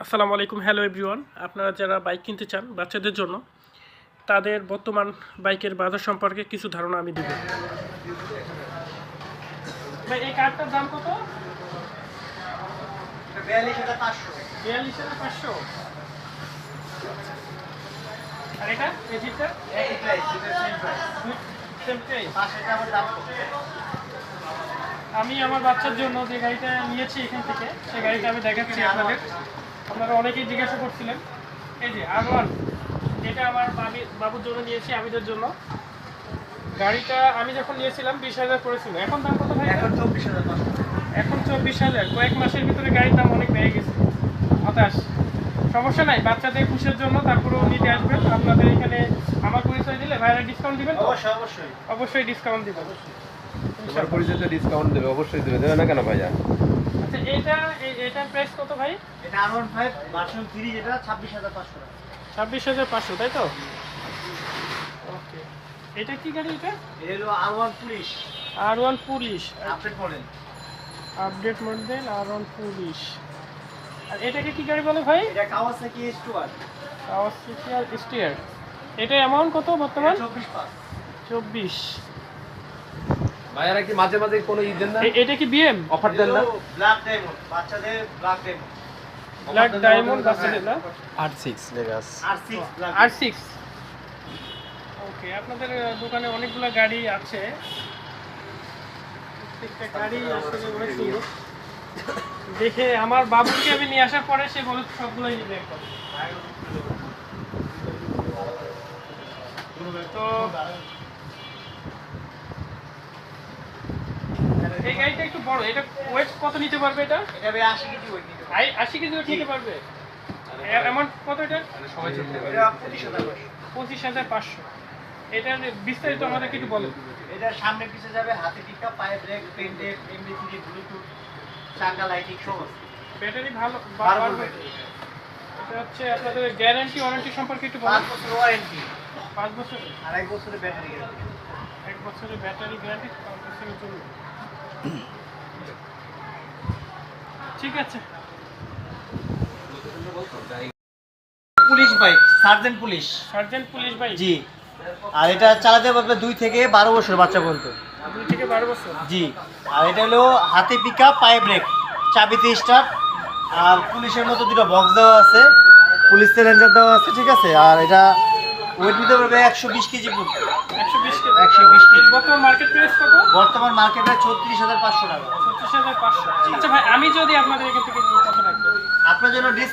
আসসালামু আলাইকুম, hello everyone. আপনারা যারা বাইক কিনতে চান বাচ্চাদের জন্য, তাদের বর্তমান বাইকের বাজার সম্পর্কে কিছু ধারণা আমি দিব। ভাই, এই কারটার দাম কত? 42,500। আর এটা এজিটটা সেম প্রাইস। আমি আমার বাচ্চার জন্য যে গাড়িটা নিয়েছি এখান থেকে, সেই গাড়িটা আমি দেখাচ্ছি আপনাদের। আপনারা অনেকেই জিজ্ঞাসা করছিলেন। এই যে R1, এটা আমার বাবুর জন্য নিয়েছি, আমিদের জন্য। গাড়িটা আমি যখন নিয়েছিলাম 20,000 পড়েছিল। এখন দাম কত ভাই? এখন 24,500। এখন 24,000। কয়েক মাসের ভিতরে গাড়ির দাম অনেক বেড়ে গেছে। হতাশ। সমস্যা নাই, বাচ্চাদের খুশির জন্য তারপরেও নিতে আসবেন। আপনাদের এখানে আমার পরিচয় দিলে ভাইরা ডিসকাউন্ট দিবেন তো? অবশ্যই অবশ্যই ডিসকাউন্ট দিবেন। তোমার পরিচয়তে ডিসকাউন্ট দেবে, অবশ্যই দেবে না কেন ভাইয়া? আচ্ছা, এটার প্রাইস কত ভাই? এটা R15 ভার্সন 3, যেটা 26,500 টাকা। 26,500, তাই তো? ওকে। এটা কি গাড়ি? এটা এটা হলো R1 police R1 police update model. Update model R1 police. আর এটাকে কি গাড়ি বলে ভাই? এটা কাওয়াসাকি S2R। কাওয়াসাকি স্টিয়ার। এটা অ্যামাউন্ট কত বর্তমান? 24,500। 24। ভাইয়ারা কি মাঝে মাঝে কোনো ই দেন না? এটা কি বিএম? অফার দেন না? ব্ল্যাক ডায়মন্ড, বাচ্চাদের ব্ল্যাক ডায়মন্ড। ব্ল্যাক ডায়মন্ড বাচ্চাদের না? R6 Vegas। R6 black. R6। ওকে, আপনাদের দোকানে অনেকগুলো গাড়ি আছে। প্রত্যেকটা গাড়ি আসলে অনেক সুন্দর। দেখে আমার বাবুকে আমি নিয়ে আসার পরে সে বলে সবগুলোই নিবে একবার। তো এই গাড়িটা একটু বড়। এটা ওয়েট কত নিতে পারবে? এটা এটা ভাই 80 কেজি ওয়েট নিতে পারে। 80 কেজি ওয়েট নিতে পারবে। অ্যামাউন্ট কত এটা? সবাই চলতে পারে। এটা 25,500। 25,500। এটার বিস্তারিত আমাদেরকে একটু বলেন। এটা সামনে পিছে যাবে, হাতে পিকআপ, পায়ে ব্রেক, পেন্টেড, MP3, ব্লুটুথ, চাকা লাইটিং সব আছে। ব্যাটারি ভালো 12 বাড়বে। ব্যাটারি। এটা হচ্ছে আপনাদের গ্যারান্টি ওয়ারেন্টি সম্পর্কে একটু 5 বলেন। বছর ওয়ারেন্টি 5 বছর, আর 1 বছরের ব্যাটারি গ্যারান্টি। 1 বছরের ব্যাটারি গ্যারান্টি, 5 বছরের জন্য। ঠিক আছে। Police bike, sergeant police. Sergeant police ভাই। জি। আর এটা চালাতে পারবে 2 থেকে 12 বছর বাচ্চা পর্যন্ত। 2 থেকে 12 বছর। জি। আর এটা হলো হাতে পিকআপ, পায়ে ব্রেক, চাবিতে স্টার্ট। আর পুলিশের মতো দুটো বক্স দেওয়া আছে, পুলিশ চ্যালেঞ্জার দেওয়া আছে, ঠিক আছে। আর এটা ওয়েট নিতে পারবে 120 কেজি পর্যন্ত। 120 কেজি। 120 কেজি। বর্তমান মার্কেট প্রাইস কত? বর্তমান মার্কেটে 36,500 টাকা। 36,500। আচ্ছা ভাই, আমি যদি আপনাদের এখান থেকে নিই কত রাখবেন? আপনার জন্য